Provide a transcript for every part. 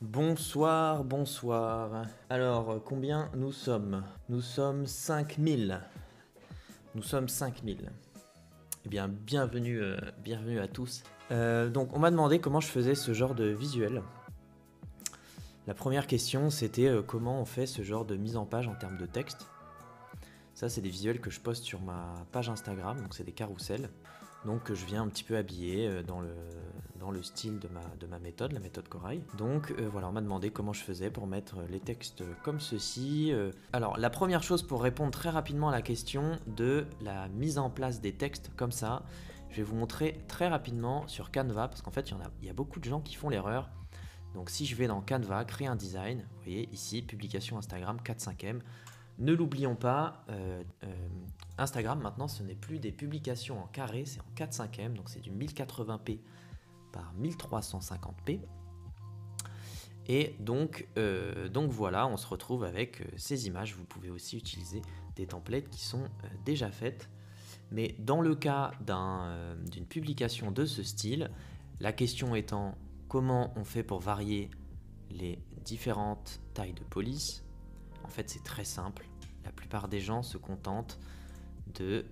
Bonsoir, bonsoir. Alors, combien nous sommes? Nous sommes 5000. Nous sommes 5000. Eh bien, bienvenue à tous. Donc, on m'a demandé comment je faisais ce genre de visuel. La première question, c'était comment on fait ce genre de mise en page en termes de texte. Ça, c'est des visuels que je poste sur ma page Instagram, donc c'est des carousels. Donc que je viens un petit peu habiller dans le style de ma méthode, la méthode Corail. Donc voilà, on m'a demandé comment je faisais pour mettre les textes comme ceci. Alors la première chose pour répondre très rapidement à la question de la mise en place des textes comme ça, je vais vous montrer très rapidement sur Canva, parce qu'en fait il y a beaucoup de gens qui font l'erreur. Donc si je vais dans Canva, créer un design, vous voyez ici, publication Instagram 4/5e, ne l'oublions pas, Instagram maintenant ce n'est plus des publications en carré, c'est en 4/5e, donc c'est du 1080p par 1350p. Et donc voilà, on se retrouve avec ces images. Vous pouvez aussi utiliser des templates qui sont déjà faites. Mais dans le cas d'une publication de ce style, la question étant comment on fait pour varier les différentes tailles de police. En fait, c'est très simple. La plupart des gens se contentent de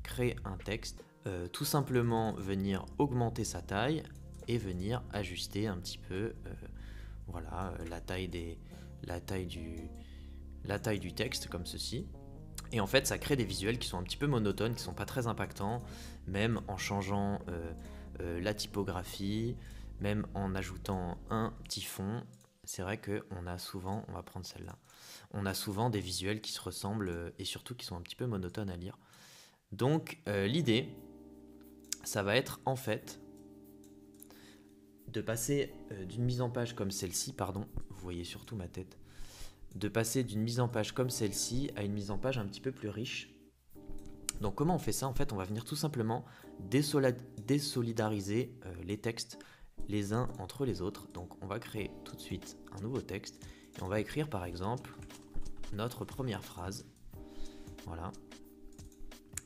créer un texte, tout simplement venir augmenter sa taille et venir ajuster un petit peu voilà, la taille du texte comme ceci. Et en fait, ça crée des visuels qui sont un petit peu monotones, qui sont pas très impactants, même en changeant la typographie, même en ajoutant un petit fond. C'est vrai qu'on a souvent, on va prendre celle-là, on a souvent des visuels qui se ressemblent et surtout qui sont un petit peu monotones à lire. Donc l'idée, ça va être en fait de passer d'une mise en page comme celle-ci, pardon, vous voyez surtout ma tête, de passer d'une mise en page comme celle-ci à une mise en page un petit peu plus riche. Donc comment on fait ça? En fait, on va venir tout simplement désolidariser les textes les uns entre les autres. Donc on va créer tout de suite un nouveau texte et on va écrire par exemple notre première phrase. Voilà.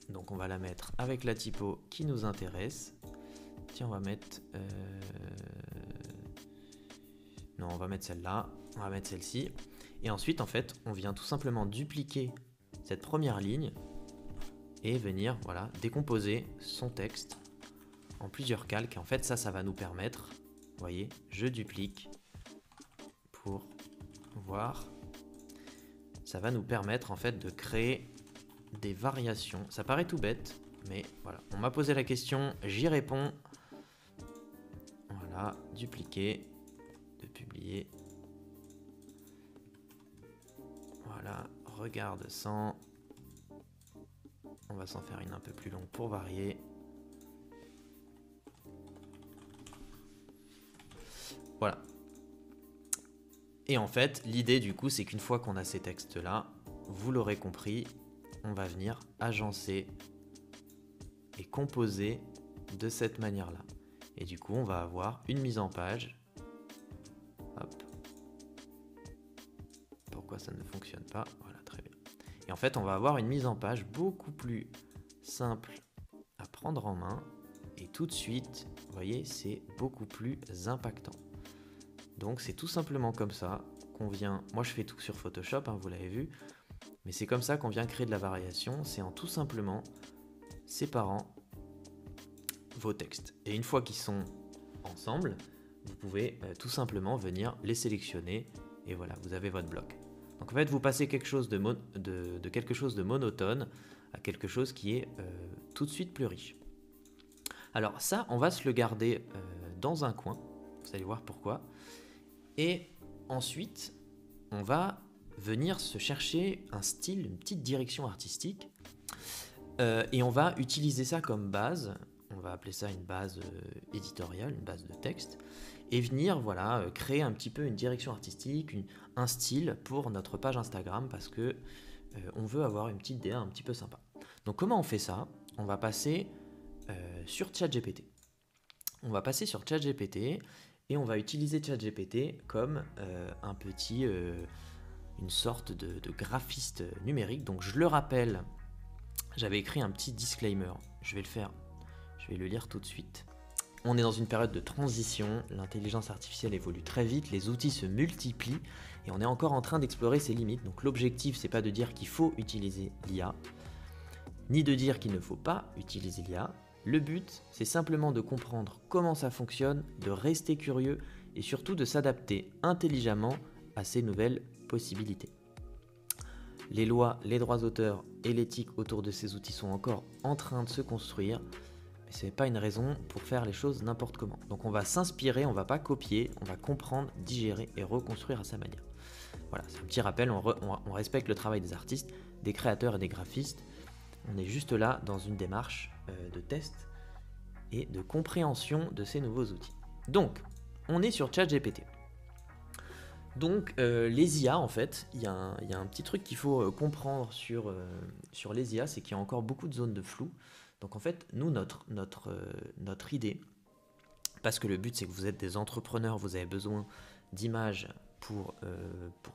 Donc on va la mettre avec la typo qui nous intéresse. Tiens, on va mettre... Non, on va mettre celle-là. On va mettre celle-ci. Et ensuite, en fait, on vient tout simplement dupliquer cette première ligne et venir, voilà, décomposer son texte en plusieurs calques. Et en fait, ça va nous permettre, vous voyez, je duplique pour voir. Ça va nous permettre, en fait, de créer des variations. Ça paraît tout bête, mais voilà. On m'a posé la question, j'y réponds. Voilà, dupliquer, de publier. Voilà, regarde sans. On va s'en faire une un peu plus longue pour varier. Voilà. Et en fait, l'idée du coup, c'est qu'une fois qu'on a ces textes-là, vous l'aurez compris, on va venir agencer et composer de cette manière-là. Et du coup, on va avoir une mise en page. Hop. Pourquoi ça ne fonctionne pas? Voilà, très bien. Et en fait, on va avoir une mise en page beaucoup plus simple à prendre en main. Et tout de suite, vous voyez, c'est beaucoup plus impactant. Donc c'est tout simplement comme ça qu'on vient... Moi je fais tout sur Photoshop, hein, vous l'avez vu. Mais c'est comme ça qu'on vient créer de la variation. C'est en tout simplement séparant vos textes. Et une fois qu'ils sont ensemble, vous pouvez tout simplement venir les sélectionner. Et voilà, vous avez votre bloc. Donc en fait, vous passez quelque chose de quelque chose de monotone à quelque chose qui est tout de suite plus riche. Alors ça, on va se le garder dans un coin. Vous allez voir pourquoi. Et ensuite, on va venir se chercher un style, une petite direction artistique. Et on va utiliser ça comme base. On va appeler ça une base éditoriale, une base de texte. Et venir voilà, créer un petit peu une direction artistique, un style pour notre page Instagram parce que on veut avoir une petite DA un petit peu sympa. Donc comment on fait ça? On va passer sur ChatGPT. On va passer sur ChatGPT et on va utiliser ChatGPT comme une sorte de graphiste numérique. Donc je le rappelle, j'avais écrit un petit disclaimer. Je vais le lire tout de suite. On est dans une période de transition, l'intelligence artificielle évolue très vite, les outils se multiplient et on est encore en train d'explorer ses limites. Donc l'objectif, c'est pas de dire qu'il faut utiliser l'IA, ni de dire qu'il ne faut pas utiliser l'IA. Le but, c'est simplement de comprendre comment ça fonctionne, de rester curieux et surtout de s'adapter intelligemment à ces nouvelles possibilités. Les lois, les droits d'auteur et l'éthique autour de ces outils sont encore en train de se construire, mais ce n'est pas une raison pour faire les choses n'importe comment. Donc on va s'inspirer, on ne va pas copier, on va comprendre, digérer et reconstruire à sa manière. Voilà, c'est un petit rappel, on respecte le travail des artistes, des créateurs et des graphistes. On est juste là dans une démarche de test et de compréhension de ces nouveaux outils. Donc, on est sur ChatGPT. Donc, les IA, en fait, il y a un petit truc qu'il faut comprendre sur les IA, c'est qu'il y a encore beaucoup de zones de flou. Donc, en fait, nous, notre idée, parce que le but, c'est que vous êtes des entrepreneurs, vous avez besoin d'images pour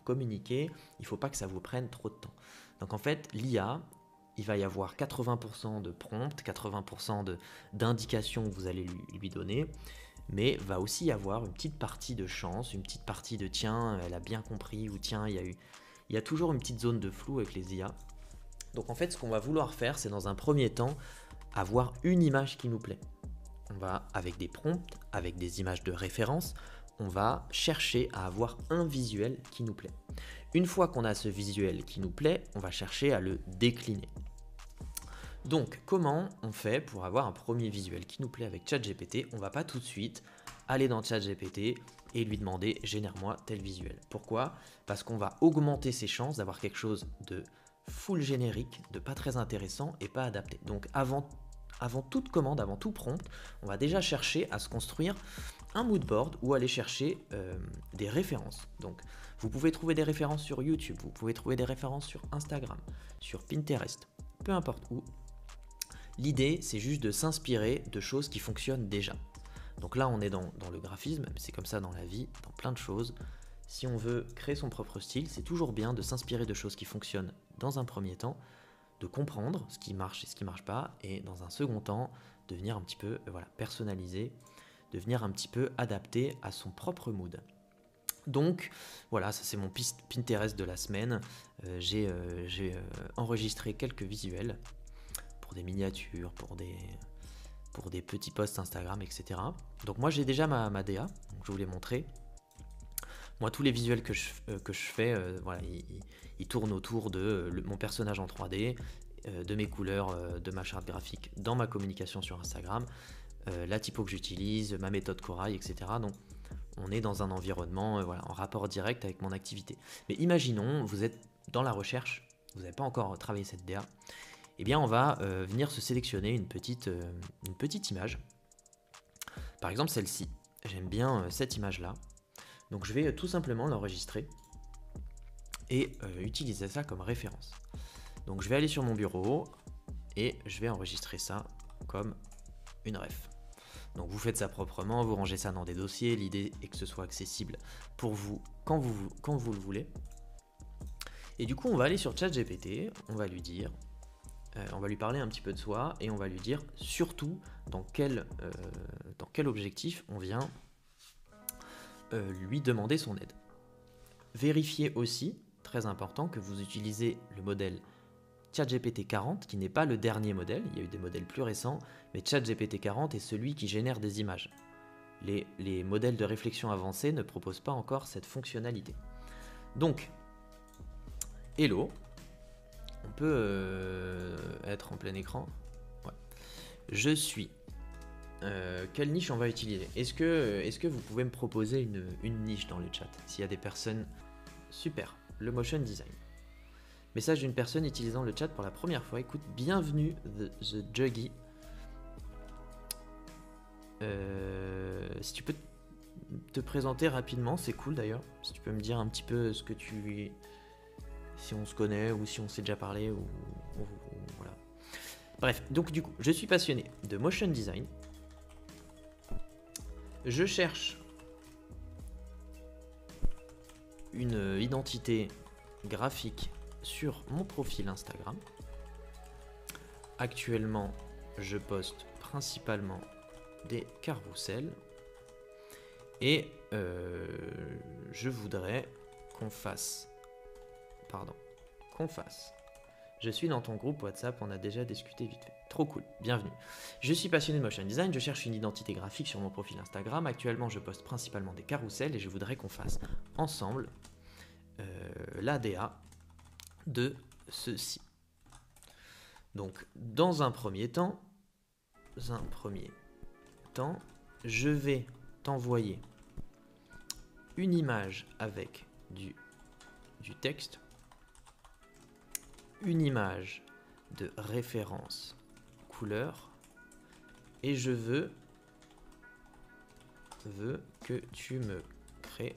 communiquer, il ne faut pas que ça vous prenne trop de temps. Donc, en fait, l'IA, il va y avoir 80% de prompts, 80% d'indications que vous allez lui donner, mais va aussi y avoir une petite partie de chance, une petite partie de tiens, elle a bien compris, ou tiens, il y a toujours une petite zone de flou avec les IA. Donc en fait, ce qu'on va vouloir faire, c'est dans un premier temps, avoir une image qui nous plaît. On va, avec des prompts, avec des images de référence, on va chercher à avoir un visuel qui nous plaît. Une fois qu'on a ce visuel qui nous plaît, on va chercher à le décliner. Donc, comment on fait pour avoir un premier visuel qui nous plaît avec ChatGPT? On ne va pas tout de suite aller dans ChatGPT et lui demander « génère-moi tel visuel ». Pourquoi? Parce qu'on va augmenter ses chances d'avoir quelque chose de full générique, de pas très intéressant et pas adapté. Donc, avant toute commande, avant tout prompt, on va déjà chercher à se construire un mood board ou aller chercher des références. Donc, vous pouvez trouver des références sur YouTube, vous pouvez trouver des références sur Instagram, sur Pinterest, peu importe où. L'idée, c'est juste de s'inspirer de choses qui fonctionnent déjà. Donc là, on est dans le graphisme, mais c'est comme ça dans la vie, dans plein de choses. Si on veut créer son propre style, c'est toujours bien de s'inspirer de choses qui fonctionnent dans un premier temps, de comprendre ce qui marche et ce qui ne marche pas, et dans un second temps, de venir un petit peu personnaliser, de venir un petit peu adapter à son propre mood. Donc voilà, ça c'est mon Pinterest de la semaine. J'ai enregistré quelques visuels pour des miniatures, pour des petits posts Instagram, etc. Donc moi j'ai déjà ma DA, donc je vous l'ai montré. Moi tous les visuels que je fais, voilà, ils tournent autour de mon personnage en 3D, de mes couleurs, de ma charte graphique dans ma communication sur Instagram, la typo que j'utilise, ma méthode Corail, etc. Donc on est dans un environnement voilà, en rapport direct avec mon activité. Mais imaginons, vous êtes dans la recherche, vous n'avez pas encore travaillé cette DA, eh bien on va venir se sélectionner une petite image. Par exemple celle-ci, j'aime bien cette image-là. Donc je vais tout simplement l'enregistrer et utiliser ça comme référence. Donc je vais aller sur mon bureau et je vais enregistrer ça comme une ref. Donc vous faites ça proprement, vous rangez ça dans des dossiers, l'idée est que ce soit accessible pour vous quand vous le voulez. Et du coup on va aller sur ChatGPT, on va lui dire, on va lui parler un petit peu de soi et on va lui dire surtout dans quel objectif on vient lui demander son aide. Vérifiez aussi, très important, que vous utilisez le modèle ChatGPT 40, qui n'est pas le dernier modèle, il y a eu des modèles plus récents, mais ChatGPT 40 est celui qui génère des images. Les modèles de réflexion avancés ne proposent pas encore cette fonctionnalité. Donc, hello, on peut être en plein écran. Ouais. Je suis. Quelle niche on va utiliser? Est-ce que vous pouvez me proposer une niche dans le chat? S'il y a des personnes... Super, le motion design. Message d'une personne utilisant le chat pour la première fois. Écoute, bienvenue The Juggy. Si tu peux te présenter rapidement, c'est cool d'ailleurs. Si tu peux me dire un petit peu ce que tu... Si on se connaît ou si on s'est déjà parlé ou voilà. Bref, donc du coup, je suis passionné de motion design. Je cherche une identité graphique sur mon profil Instagram. Actuellement, je poste principalement des carousels. Et je voudrais qu'on fasse... Pardon. Qu'on fasse... Je suis dans ton groupe WhatsApp, on a déjà discuté vite fait. Trop cool, bienvenue. Je suis passionné de motion design, je cherche une identité graphique sur mon profil Instagram. Actuellement, je poste principalement des carousels et je voudrais qu'on fasse ensemble l'ADA de ceci. Donc, dans un premier temps, je vais t'envoyer une image avec du texte, une image de référence couleur, et je veux que tu me crées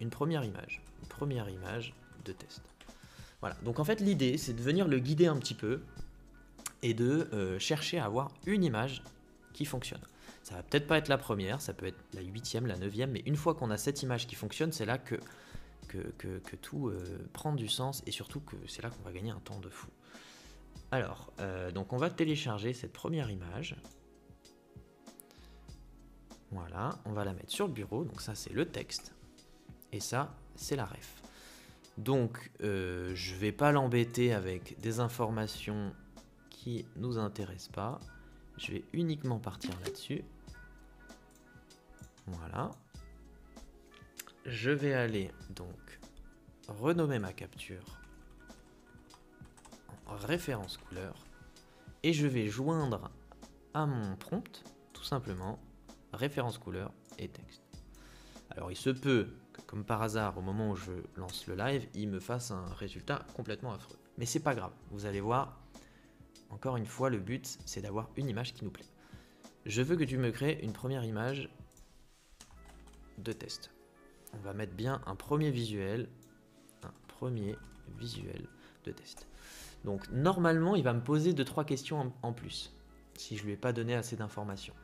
une première image de test. Voilà, donc en fait l'idée c'est de venir le guider un petit peu et de chercher à avoir une image qui fonctionne. Ça va peut-être pas être la première, ça peut être la 8e, la 9e, mais une fois qu'on a cette image qui fonctionne, c'est là que tout prend du sens et surtout que c'est là qu'on va gagner un temps de fou. Alors, donc on va télécharger cette première image. Voilà, on va la mettre sur le bureau, donc ça c'est le texte et ça c'est la ref. Donc je vais pas l'embêter avec des informations qui nous intéressent pas. Je vais uniquement partir là-dessus. Voilà. Je vais aller donc renommer ma capture en référence couleur et je vais joindre à mon prompt tout simplement référence couleur et texte. Alors il se peut que comme par hasard au moment où je lance le live, il me fasse un résultat complètement affreux. Mais c'est pas grave, vous allez voir. Encore une fois, le but, c'est d'avoir une image qui nous plaît. Je veux que tu me crées une première image de test. On va mettre bien un premier visuel de test. Donc, normalement, il va me poser 2-3 questions en plus, si je ne lui ai pas donné assez d'informations.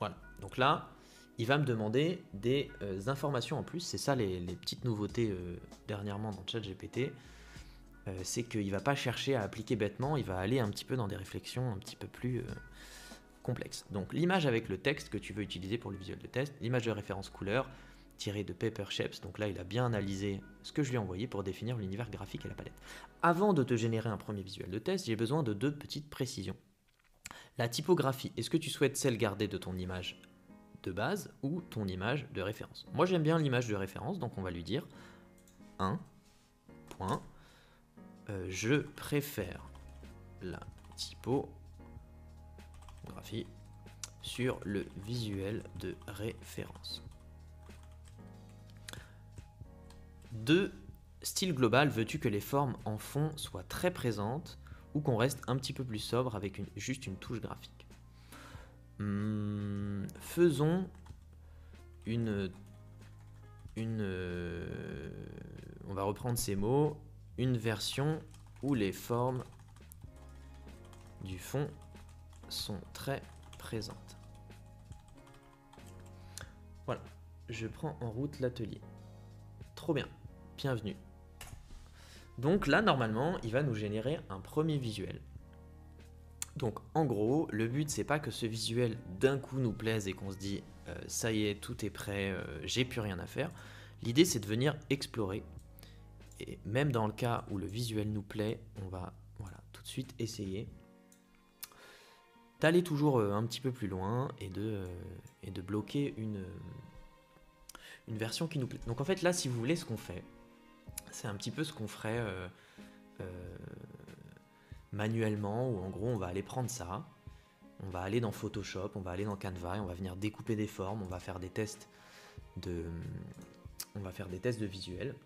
Voilà. Donc là, il va me demander des informations en plus. C'est ça les petites nouveautés dernièrement dans ChatGPT. C'est qu'il ne va pas chercher à appliquer bêtement, il va aller un petit peu dans des réflexions un petit peu plus complexes. Donc l'image avec le texte que tu veux utiliser pour le visuel de test, l'image de référence couleur tirée de Papershapes, donc là il a bien analysé ce que je lui ai envoyé pour définir l'univers graphique et la palette. Avant de te générer un premier visuel de test, j'ai besoin de 2 petites précisions. La typographie, est-ce que tu souhaites celle gardée de ton image de base ou ton image de référence? Moi j'aime bien l'image de référence, donc on va lui dire 1. Je préfère la typographie sur le visuel de référence. 2. Style global, veux-tu que les formes en fond soient très présentes ou qu'on reste un petit peu plus sobre avec juste une touche graphique? Faisons on va reprendre ces mots. Une version où les formes du fond sont très présentes. Voilà, je prends en route l'atelier. Trop bien, bienvenue. Donc là, normalement, il va nous générer un premier visuel. Donc en gros, le but, c'est pas que ce visuel d'un coup nous plaise et qu'on se dit ça y est, tout est prêt, j'ai plus rien à faire. L'idée, c'est de venir explorer. Et même dans le cas où le visuel nous plaît, on va tout de suite essayer d'aller toujours un petit peu plus loin et de bloquer une version qui nous plaît. Donc en fait là, si vous voulez, ce qu'on fait, c'est un petit peu ce qu'on ferait manuellement, où en gros on va aller prendre ça, on va aller dans Photoshop, on va aller dans Canva et on va venir découper des formes, on va faire des tests de visuel.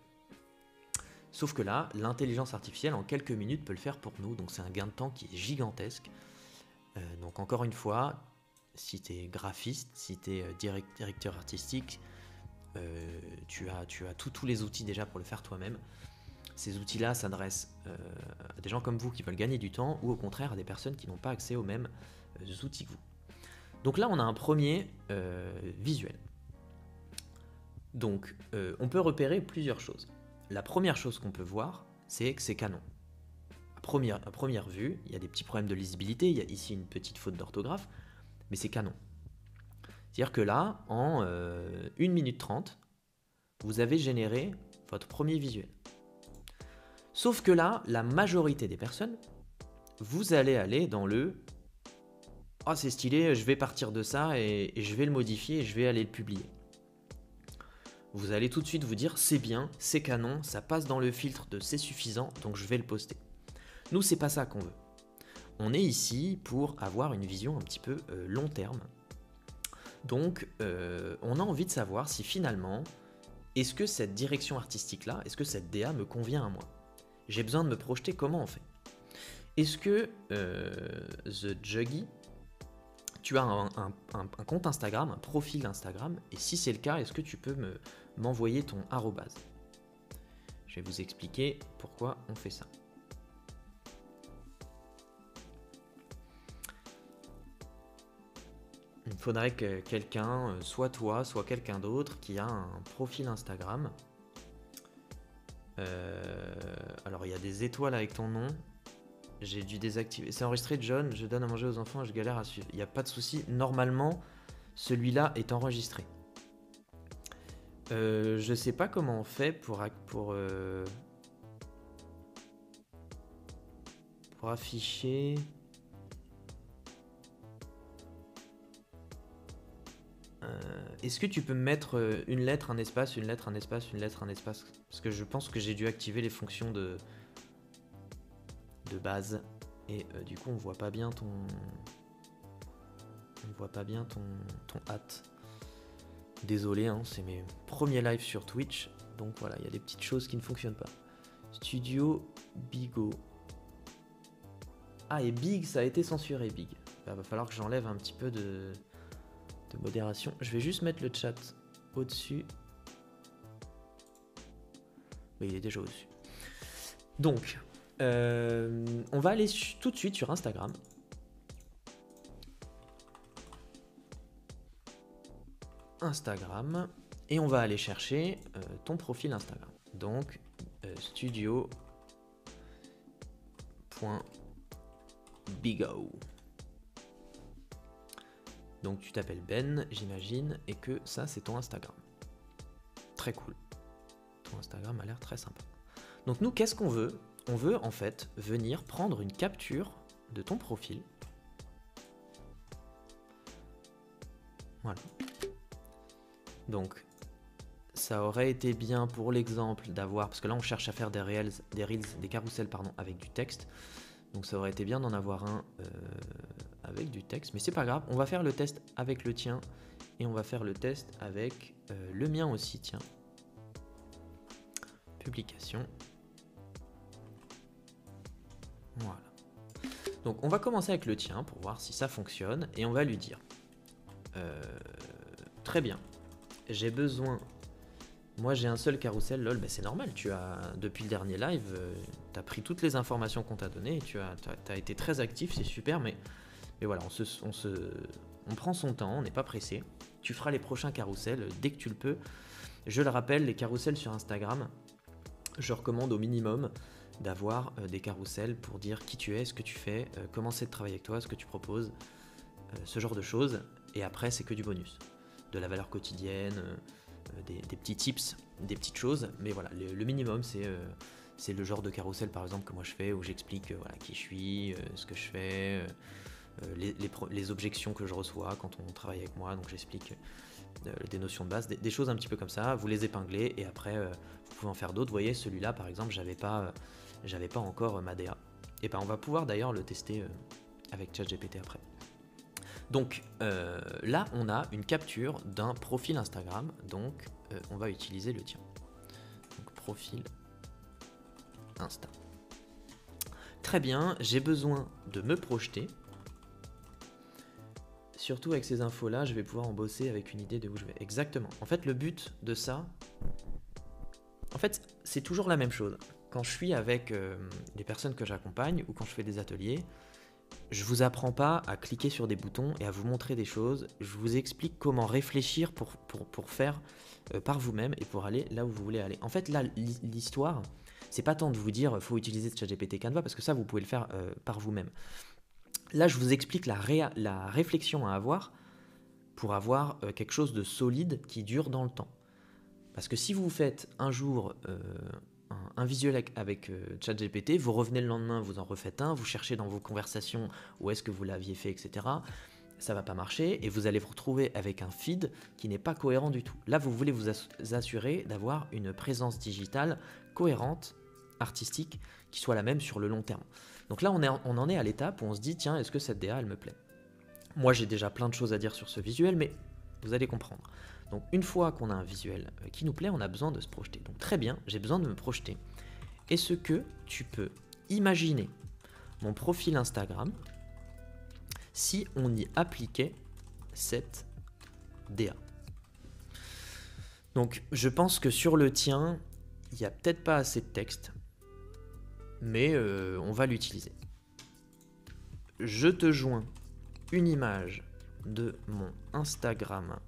Sauf que là, l'intelligence artificielle, en quelques minutes, peut le faire pour nous. Donc c'est un gain de temps qui est gigantesque. Donc encore une fois, si tu es graphiste, si tu es directeur artistique, tu as tous les outils déjà pour le faire toi-même. Ces outils-là s'adressent à des gens comme vous qui veulent gagner du temps ou au contraire à des personnes qui n'ont pas accès aux mêmes outils que vous. Donc là, on a un premier visuel. Donc on peut repérer plusieurs choses. La première chose qu'on peut voir, c'est que c'est canon. à première vue, il y a des petits problèmes de lisibilité, il y a ici une petite faute d'orthographe, mais c'est canon. C'est-à-dire que là, en 1 minute 30, vous avez généré votre premier visuel. Sauf que là, la majorité des personnes, vous allez aller dans le « Ah, c'est stylé, je vais partir de ça et je vais le modifier et je vais aller le publier ». Vous allez tout de suite vous dire « C'est bien, c'est canon, ça passe dans le filtre de c'est suffisant, donc je vais le poster ». Nous, c'est pas ça qu'on veut. On est ici pour avoir une vision un petit peu long terme. Donc, on a envie de savoir si finalement, est-ce que cette direction artistique-là, est-ce que cette DA me convient à moi? J'ai besoin de me projeter, comment on fait? Est-ce que The Juggy, tu as un compte Instagram, un profil Instagram? Et si c'est le cas, est-ce que tu peux m'envoyer ton arrobase? Je vais vous expliquer pourquoi on fait ça. Il faudrait que quelqu'un, soit toi, soit quelqu'un d'autre, qui a un profil Instagram. Alors, il y a des étoiles avec ton nom. J'ai dû désactiver. C'est enregistré, John. Je donne à manger aux enfants, je galère à suivre. Il n'y a pas de souci. Normalement, celui-là est enregistré. Je sais pas comment on fait pour afficher. Est-ce que tu peux me mettre une lettre, un espace, une lettre, un espace, une lettre, un espace? Parce que je pense que j'ai dû activer les fonctions de base. Et du coup, on voit pas bien ton... On voit pas bien ton hâte. Désolé, hein, c'est mes premiers lives sur Twitch. Donc voilà, il y a des petites choses qui ne fonctionnent pas. Studio Bigo. Ah, et Big, ça a été censuré, Big. Il va falloir que j'enlève un petit peu de modération. Je vais juste mettre le chat au-dessus. Oui, il est déjà au-dessus. Donc, on va aller tout de suite sur Instagram. Instagram. Et on va aller chercher ton profil Instagram. Donc, studio.bigo. Donc tu t'appelles Ben, j'imagine, et que ça c'est ton Instagram. Très cool. Ton Instagram a l'air très sympa. Donc nous, qu'est-ce qu'on veut? On veut en fait venir prendre une capture de ton profil. Voilà. Donc ça aurait été bien pour l'exemple d'avoir, parce que là on cherche à faire des reels, des carousels pardon, avec du texte. Donc ça aurait été bien d'en avoir un avec du texte, mais c'est pas grave, on va faire le test avec le tien et on va faire le test avec le mien aussi, tiens. Publication. Voilà. Donc on va commencer avec le tien pour voir si ça fonctionne et on va lui dire très bien, j'ai besoin... Moi j'ai un seul carrousel, lol, ben c'est normal, tu as, depuis le dernier live, tu as pris toutes les informations qu'on t'a données, tu as été très actif, c'est super, mais voilà, on prend son temps, on n'est pas pressé. Tu feras les prochains carousels dès que tu le peux. Je le rappelle, les carousels sur Instagram, je recommande au minimum d'avoir des carousels pour dire qui tu es, ce que tu fais, comment c'est de travailler avec toi, ce que tu proposes, ce genre de choses. Et après, c'est que du bonus. De la valeur quotidienne, des petits tips, des petites choses. Mais voilà, le minimum, c'est le genre de carrousel, par exemple, que moi je fais, où j'explique voilà, qui je suis, ce que je fais... les objections que je reçois quand on travaille avec moi, donc j'explique des notions de base, des choses un petit peu comme ça, vous les épinglez et après vous pouvez en faire d'autres. Vous voyez, celui-là par exemple, j'avais pas encore ma DA. Et ben on va pouvoir d'ailleurs le tester avec ChatGPT après. Donc là on a une capture d'un profil Instagram, donc on va utiliser le tien. Donc profil Insta. Très bien, j'ai besoin de me projeter. Surtout avec ces infos-là, je vais pouvoir en bosser avec une idée de où je vais. Exactement. En fait, le but de ça, en fait, c'est toujours la même chose. Quand je suis avec les personnes que j'accompagne ou quand je fais des ateliers, je vous apprends pas à cliquer sur des boutons et à vous montrer des choses. Je vous explique comment réfléchir pour faire par vous-même et pour aller là où vous voulez aller. En fait, là, l'histoire, C'est pas tant de vous dire faut utiliser ChatGPT Canva, parce que ça vous pouvez le faire par vous-même. Là je vous explique la réflexion à avoir pour avoir quelque chose de solide qui dure dans le temps. Parce que si vous faites un jour un visuel avec ChatGPT, vous revenez le lendemain, vous en refaites un, vous cherchez dans vos conversations où est-ce que vous l'aviez fait, etc. Ça va pas marcher et vous allez vous retrouver avec un feed qui n'est pas cohérent du tout. Là, vous voulez vous assurer d'avoir une présence digitale cohérente, artistique, qui soit la même sur le long terme. Donc là, on en est à l'étape où on se dit, tiens, est-ce que cette DA, elle me plaît? Moi, j'ai déjà plein de choses à dire sur ce visuel, mais vous allez comprendre. Donc une fois qu'on a un visuel qui nous plaît, on a besoin de se projeter. Donc très bien, j'ai besoin de me projeter. Est-ce que tu peux imaginer mon profil Instagram si on y appliquait cette DA? Donc je pense que sur le tien, il n'y a peut-être pas assez de texte, mais on va l'utiliser. Je te joins une image de mon Instagram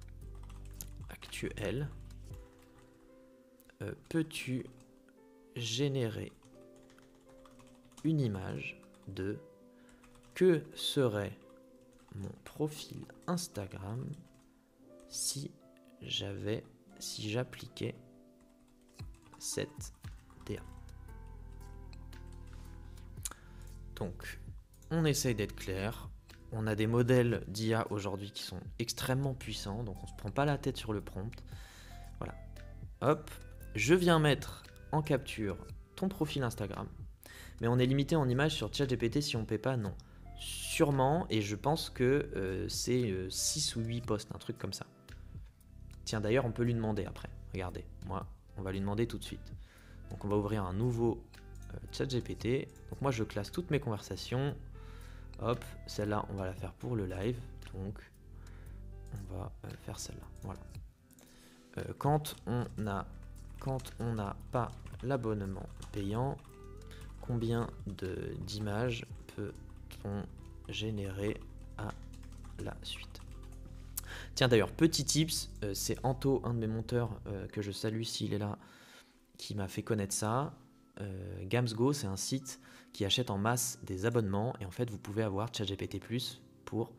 actuel. Peux-tu générer une image de que serait mon profil Instagram si j'appliquais cette DA? Donc, on essaye d'être clair. On a des modèles d'IA aujourd'hui qui sont extrêmement puissants, donc on ne se prend pas la tête sur le prompt. Voilà. Hop, je viens mettre en capture ton profil Instagram, mais on est limité en images sur ChatGPT. Si on ne paie pas, non. Sûrement, et je pense que c'est 6 ou 8 posts, un truc comme ça. Tiens, d'ailleurs, on peut lui demander après. Regardez, moi, on va lui demander tout de suite. Donc on va ouvrir un nouveau ChatGPT. Donc moi, je classe toutes mes conversations. Hop, celle-là, on va la faire pour le live. Donc, on va faire celle-là. Voilà. Quand on n'a pas l'abonnement payant, combien d'images peut-on générer à la suite? Tiens, d'ailleurs, petit tips, c'est Anto, un de mes monteurs que je salue s'il est là, qui m'a fait connaître ça. Gamsgo, c'est un site qui achète en masse des abonnements et en fait vous pouvez avoir ChatGPT Plus pour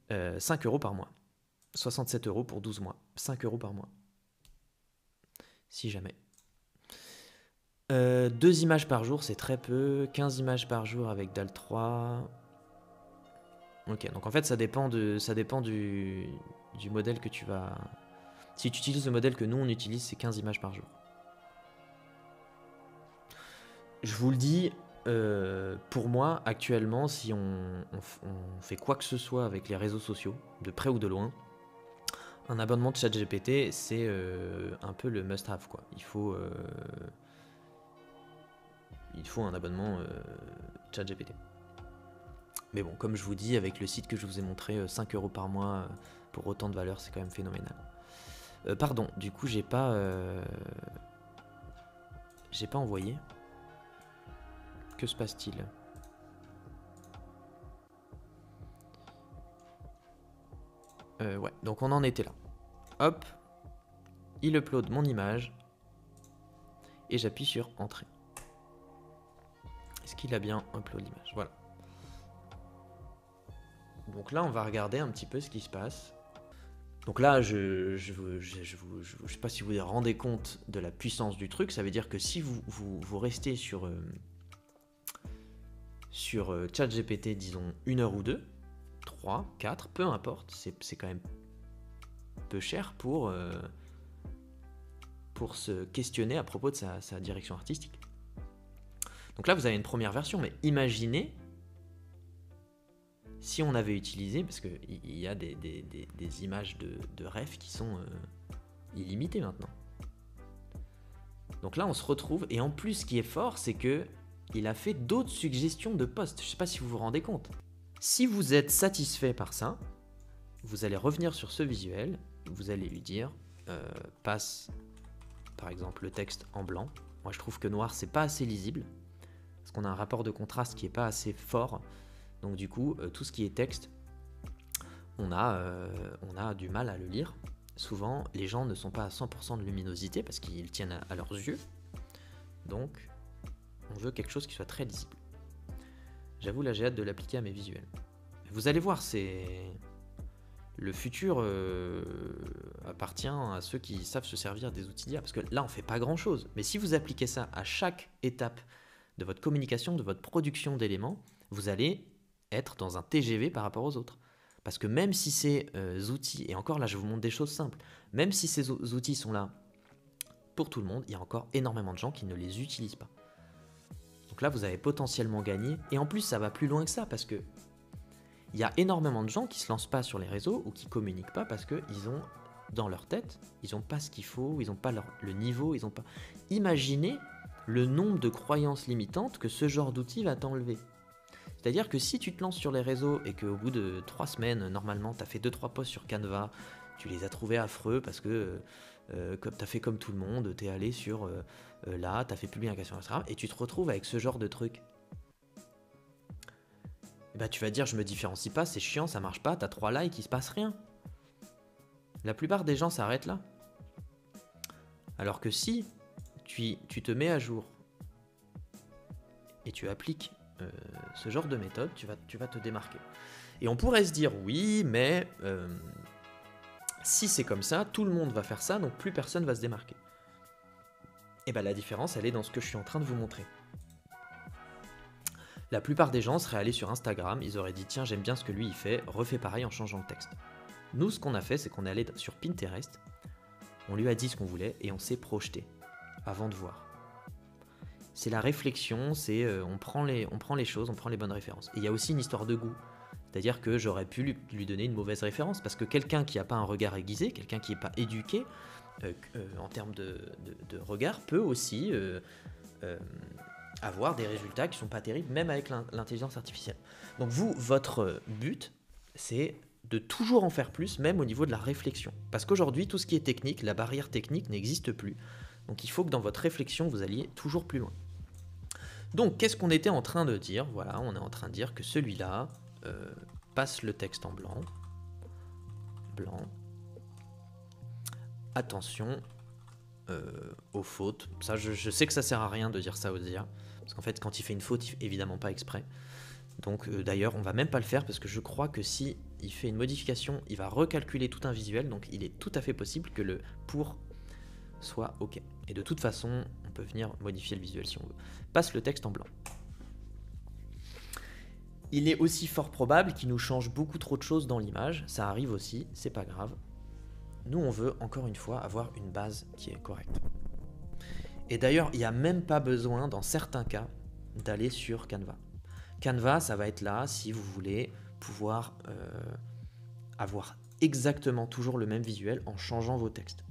5 € par mois, 67 € pour 12 mois, 5 € par mois, si jamais. 2 images par jour, c'est très peu. 15 images par jour avec DALL 3. Ok, donc en fait ça dépend du modèle que tu vas... Si tu utilises le modèle que nous on utilise, c'est 15 images par jour. Je vous le dis, pour moi, actuellement, si on fait quoi que ce soit avec les réseaux sociaux, de près ou de loin, un abonnement de ChatGPT, c'est un peu le must-have, quoi. Il faut un abonnement ChatGPT. Mais bon, comme je vous dis, avec le site que je vous ai montré, 5 € par mois pour autant de valeur, c'est quand même phénoménal. Pardon, du coup, j'ai pas envoyé. Que se passe-t-il? Ouais, donc on en était là. Hop, il upload mon image et j'appuie sur Entrée. Est-ce qu'il a bien upload l'image? Voilà. Donc là, on va regarder un petit peu ce qui se passe. Donc là, je sais pas si vous vous rendez compte de la puissance du truc. Ça veut dire que si vous restez sur ChatGPT, disons 1 heure ou 2, 3, 4, peu importe, c'est quand même peu cher pour se questionner à propos de sa direction artistique. Donc là, vous avez une première version, mais imaginez si on avait utilisé, parce qu'il y a des images de rêve qui sont illimitées maintenant. Donc là, on se retrouve, et en plus, ce qui est fort, c'est que il a fait d'autres suggestions de posts. Je ne sais pas si vous vous rendez compte. Si vous êtes satisfait par ça, vous allez revenir sur ce visuel, vous allez lui dire passe par exemple le texte en blanc. Moi je trouve que noir c'est pas assez lisible, parce qu'on a un rapport de contraste qui est pas assez fort. Donc du coup, tout ce qui est texte, on a du mal à le lire. Souvent, les gens ne sont pas à 100% de luminosité parce qu'ils tiennent à leurs yeux. Donc, on veut quelque chose qui soit très lisible. J'avoue, là, j'ai hâte de l'appliquer à mes visuels. Vous allez voir, le futur appartient à ceux qui savent se servir des outils d'IA. Parce que là, on ne fait pas grand-chose. Mais si vous appliquez ça à chaque étape de votre communication, de votre production d'éléments, vous allez être dans un TGV par rapport aux autres. Parce que même si ces outils, et encore là, je vous montre des choses simples, même si ces outils sont là pour tout le monde, il y a encore énormément de gens qui ne les utilisent pas. Donc là, vous avez potentiellement gagné. Et en plus, ça va plus loin que ça, parce que il y a énormément de gens qui se lancent pas sur les réseaux ou qui communiquent pas parce qu'ils ont, dans leur tête, ils n'ont pas ce qu'il faut, ils n'ont pas le niveau, ils n'ont pas... Imaginez le nombre de croyances limitantes que ce genre d'outil va t'enlever. C'est-à-dire que si tu te lances sur les réseaux et qu'au bout de 3 semaines, normalement, tu as fait 2-3 posts sur Canva, tu les as trouvés affreux parce que tu as fait comme tout le monde, tu es allé sur là, tu as fait publication, etc. Et tu te retrouves avec ce genre de truc. Et bah tu vas dire, je me différencie pas, c'est chiant, ça marche pas, t'as 3 likes, il se passe rien. La plupart des gens s'arrêtent là. Alors que si tu te mets à jour et tu appliques ce genre de méthode, tu vas te démarquer. Et on pourrait se dire, oui, mais si c'est comme ça, tout le monde va faire ça, donc plus personne va se démarquer. Et bah la différence, elle est dans ce que je suis en train de vous montrer. La plupart des gens seraient allés sur Instagram, ils auraient dit tiens j'aime bien ce que lui il fait, refais pareil en changeant le texte. Nous ce qu'on a fait c'est qu'on est allé sur Pinterest, on lui a dit ce qu'on voulait et on s'est projeté avant de voir. C'est la réflexion, c'est on prend les choses, on prend les bonnes références. Et il y a aussi une histoire de goût, c'est-à-dire que j'aurais pu lui donner une mauvaise référence parce que quelqu'un qui n'a pas un regard aiguisé, quelqu'un qui n'est pas éduqué en termes de regard peut aussi... avoir des résultats qui sont pas terribles, même avec l'intelligence artificielle. Donc vous, votre but, c'est de toujours en faire plus, même au niveau de la réflexion. Parce qu'aujourd'hui, tout ce qui est technique, la barrière technique n'existe plus. Donc il faut que dans votre réflexion, vous alliez toujours plus loin. Donc qu'est-ce qu'on était en train de dire? Voilà, on est en train de dire que celui-là passe le texte en blanc. Blanc. Attention aux fautes. Ça, je sais que ça sert à rien de dire ça aux IA. Parce qu'en fait, quand il fait une faute, il fait évidemment pas exprès. Donc d'ailleurs, on va même pas le faire parce que je crois que si il fait une modification, il va recalculer tout un visuel. Donc il est tout à fait possible que le pour soit OK. Et de toute façon, on peut venir modifier le visuel si on veut. Passe le texte en blanc. Il est aussi fort probable qu'il nous change beaucoup trop de choses dans l'image. Ça arrive aussi, c'est pas grave. Nous, on veut encore une fois avoir une base qui est correcte. Et d'ailleurs, il n'y a même pas besoin, dans certains cas, d'aller sur Canva. Canva, ça va être là si vous voulez pouvoir avoir exactement toujours le même visuel en changeant vos textes.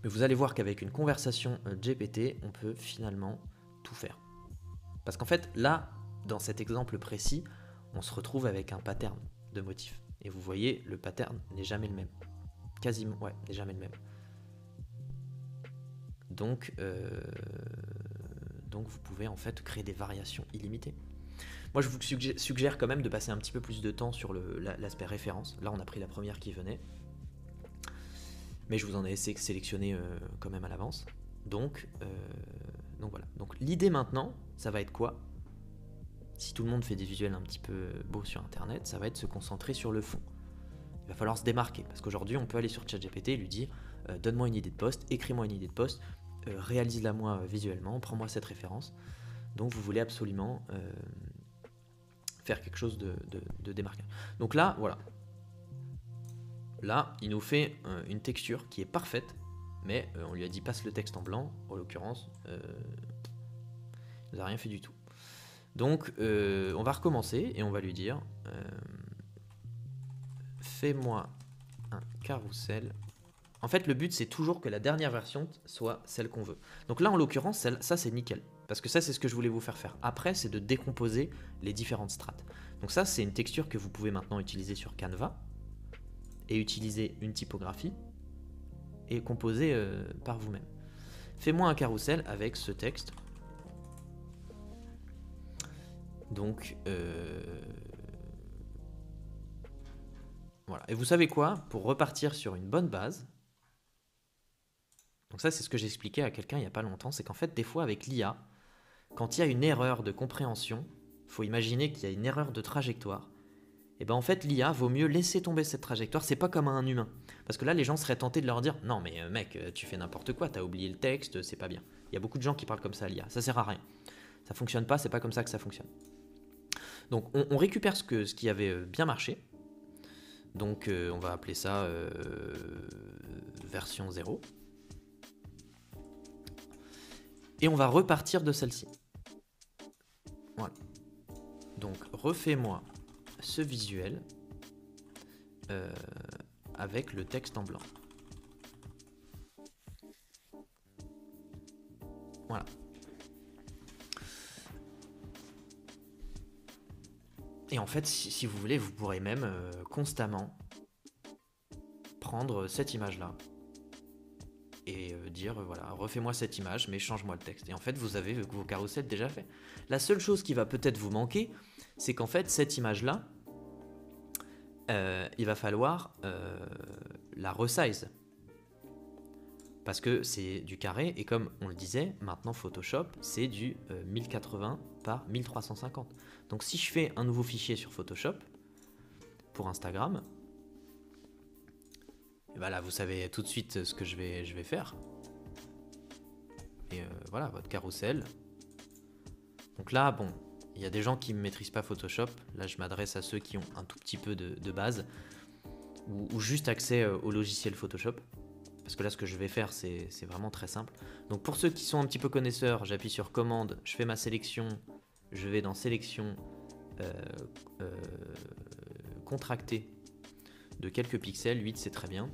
Mais vous allez voir qu'avec une conversation GPT, on peut finalement tout faire. Parce qu'en fait, là, dans cet exemple précis, on se retrouve avec un pattern de motifs. Et vous voyez, le pattern n'est jamais le même. Quasiment, ouais, n'est jamais le même. Donc vous pouvez en fait créer des variations illimitées. Moi, je vous suggère quand même de passer un petit peu plus de temps sur l'aspect référence. Là, on a pris la première qui venait. Mais je vous en ai sélectionné quand même à l'avance. Donc voilà. Donc l'idée maintenant, ça va être quoi? Si tout le monde fait des visuels un petit peu beaux sur Internet, ça va être se concentrer sur le fond. Il va falloir se démarquer. Parce qu'aujourd'hui, on peut aller sur ChatGPT et lui dire donne-moi une idée de post, écris-moi une idée de post, réalise-la moi visuellement, prends-moi cette référence. Donc vous voulez absolument faire quelque chose de démarquant. Donc là, voilà. Là, il nous fait une texture qui est parfaite, mais on lui a dit passe le texte en blanc. En l'occurrence, il nous a rien fait du tout. Donc on va recommencer et on va lui dire fais-moi un carrousel. En fait, le but, c'est toujours que la dernière version soit celle qu'on veut. Donc là, en l'occurrence, ça, c'est nickel. Parce que ça, c'est ce que je voulais vous faire faire. Après, c'est de décomposer les différentes strates. Donc ça, c'est une texture que vous pouvez maintenant utiliser sur Canva. Et utiliser une typographie. Et composer par vous-même. Fais-moi un carrousel avec ce texte. Donc, voilà. Et vous savez quoi? Pour repartir sur une bonne base... Donc Donc ça, c'est ce que j'expliquais à quelqu'un il n'y a pas longtemps, c'est qu'en fait, des fois, avec l'IA, quand il y a une erreur de compréhension, il faut imaginer qu'il y a une erreur de trajectoire, et ben en fait, l'IA vaut mieux laisser tomber cette trajectoire, c'est pas comme un humain. Parce que là, les gens seraient tentés de leur dire « Non, mais mec, tu fais n'importe quoi, t'as oublié le texte, c'est pas bien. » Il y a beaucoup de gens qui parlent comme ça à l'IA, ça sert à rien. Ça fonctionne pas, c'est pas comme ça que ça fonctionne. Donc on récupère ce qui avait bien marché. Donc on va appeler ça version 0. Et on va repartir de celle-ci. Voilà. Donc refais-moi ce visuel avec le texte en blanc. Voilà. Et en fait, si vous voulez, vous pourrez même constamment prendre cette image-là et dire, voilà, refais-moi cette image, mais change-moi le texte. Et en fait, vous avez vos carousels déjà faits. La seule chose qui va peut-être vous manquer, c'est qu'en fait, cette image-là, il va falloir la resize. Parce que c'est du carré, et comme on le disait, maintenant Photoshop, c'est du 1080 par 1350. Donc si je fais un nouveau fichier sur Photoshop, pour Instagram, et ben là vous savez tout de suite ce que je vais faire. Et voilà, votre carrousel. Donc là, bon, il y a des gens qui ne maîtrisent pas Photoshop. Là, je m'adresse à ceux qui ont un tout petit peu de base, ou juste accès au logiciel Photoshop. Parce que là, ce que je vais faire, c'est vraiment très simple. Donc pour ceux qui sont un petit peu connaisseurs, j'appuie sur commande, je fais ma sélection, je vais dans sélection, contracter de quelques pixels, 8 c'est très bien.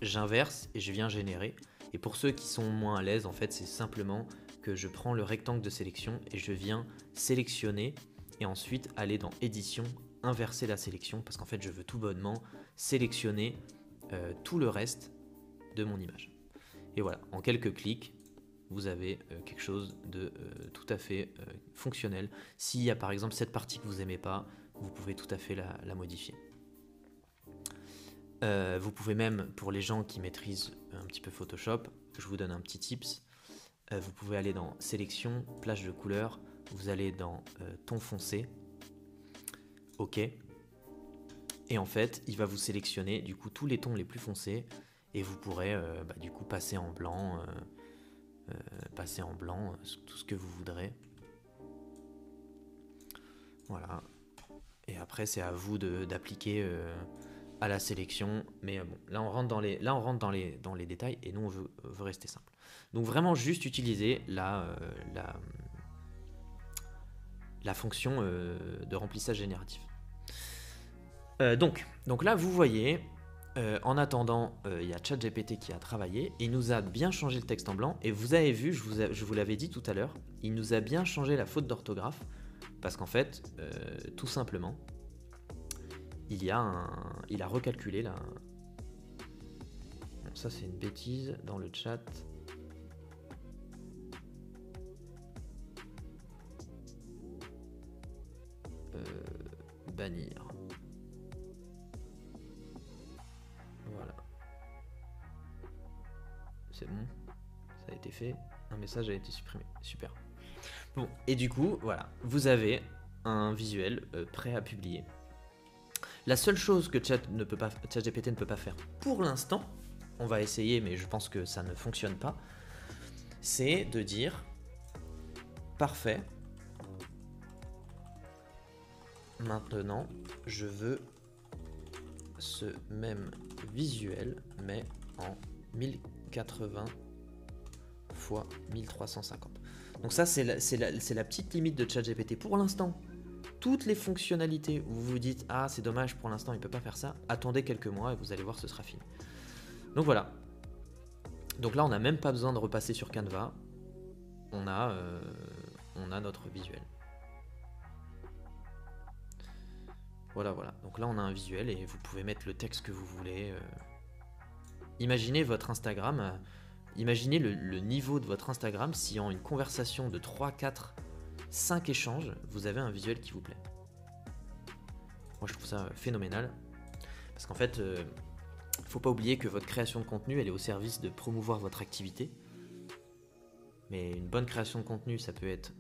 J'inverse et je viens générer. Et pour ceux qui sont moins à l'aise, en fait, c'est simplement que je prends le rectangle de sélection et je viens sélectionner et ensuite aller dans édition, inverser la sélection, parce qu'en fait, je veux tout bonnement sélectionner tout le reste de mon image. Et voilà, en quelques clics, vous avez quelque chose de tout à fait fonctionnel. S'il y a par exemple cette partie que vous n'aimez pas, vous pouvez tout à fait la modifier. Vous pouvez même, pour les gens qui maîtrisent un petit peu Photoshop, je vous donne un petit tips. Vous pouvez aller dans sélection, plage de couleurs, vous allez dans ton foncé, OK. Et en fait, il va vous sélectionner du coup tous les tons les plus foncés et vous pourrez du coup passer en blanc, tout ce que vous voudrez. Voilà. Et après, c'est à vous d'appliquer à la sélection. Mais bon, là on rentre dans les détails et nous on veut rester simple. Donc vraiment juste utiliser la fonction de remplissage génératif. Donc là, vous voyez, en attendant, il y a ChatGPT qui a travaillé, il nous a bien changé le texte en blanc, et vous avez vu, je vous l'avais dit tout à l'heure, il nous a bien changé la faute d'orthographe, parce qu'en fait, tout simplement, il a recalculé là. Bon, ça c'est une bêtise dans le chat. Bannir. Voilà. C'est bon. Ça a été fait. Un message a été supprimé. Super. Bon, et du coup, voilà. Vous un visuel prêt à publier. La seule chose que ChatGPT ne peut pas faire pour l'instant, on va essayer, mais je pense que ça ne fonctionne pas, c'est de dire parfait. Maintenant, je veux ce même visuel, mais en 1080 x 1350. Donc ça, c'est la petite limite de ChatGPT. Pour l'instant, toutes les fonctionnalités où vous vous dites « Ah, c'est dommage, pour l'instant, il ne peut pas faire ça », attendez quelques mois et vous allez voir, ce sera fini. Donc voilà. Donc là, on n'a même pas besoin de repasser sur Canva. On a notre visuel. Voilà. Donc là, on a un visuel et vous pouvez mettre le texte que vous voulez. Imaginez votre Instagram. Imaginez le niveau de votre Instagram si en une conversation de 3, 4, 5 échanges, vous avez un visuel qui vous plaît. Moi, je trouve ça phénoménal. Parce qu'en fait, Il ne faut pas oublier que votre création de contenu, elle est au service de promouvoir votre activité. Mais une bonne création de contenu, ça peut être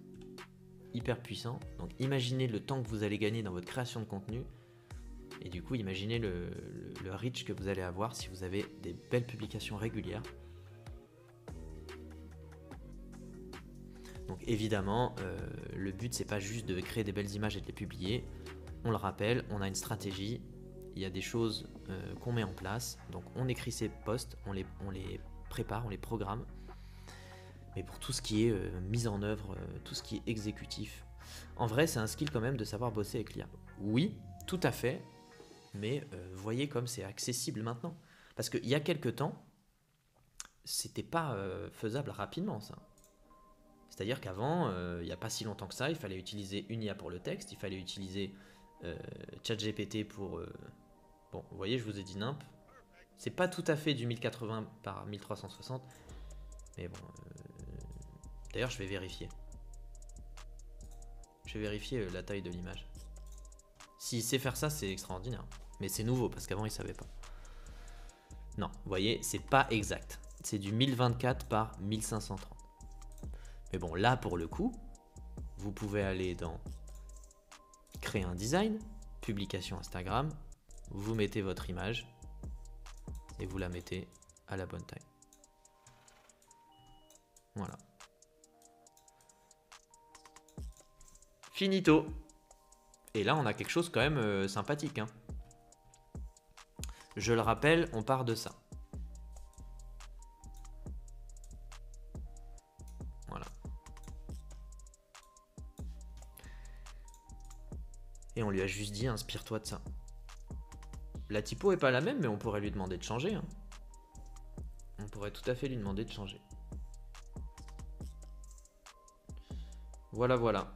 hyper puissant. Donc imaginez le temps que vous allez gagner dans votre création de contenu. Et du coup, imaginez le reach que vous allez avoir si vous avez des belles publications régulières. Donc évidemment, le but, c'est pas juste de créer des belles images et de les publier. On le rappelle, on a une stratégie. Il y a des choses qu'on met en place. Donc on écrit ces posts, on les prépare, on les programme. Mais pour tout ce qui est mise en œuvre, tout ce qui est exécutif, en vrai, c'est un skill quand même de savoir bosser avec l'IA. Oui, tout à fait, mais voyez comme c'est accessible maintenant. Parce qu'il y a quelques temps, c'était pas faisable rapidement, ça. C'est-à-dire qu'avant, il n'y a pas si longtemps que ça, il fallait utiliser une IA pour le texte, il fallait utiliser ChatGPT pour... Bon, vous voyez, je vous ai dit NIMP. C'est pas tout à fait du 1080 par 1360, mais bon... D'ailleurs, je vais vérifier. Je vais vérifier la taille de l'image. S'il sait faire ça, c'est extraordinaire. Mais c'est nouveau, parce qu'avant, il savait pas. Non, vous voyez, c'est pas exact. C'est du 1024 par 1530. Mais bon, là, pour le coup, vous pouvez aller dans créer un design, publication Instagram, vous mettez votre image et vous la mettez à la bonne taille. Voilà. Finito. Et là, on a quelque chose quand même sympathique. Hein. Je le rappelle, on part de ça. Voilà. Et on lui a juste dit, inspire-toi de ça. La typo est pas la même, mais on pourrait lui demander de changer. Hein. On pourrait tout à fait lui demander de changer. Voilà, voilà.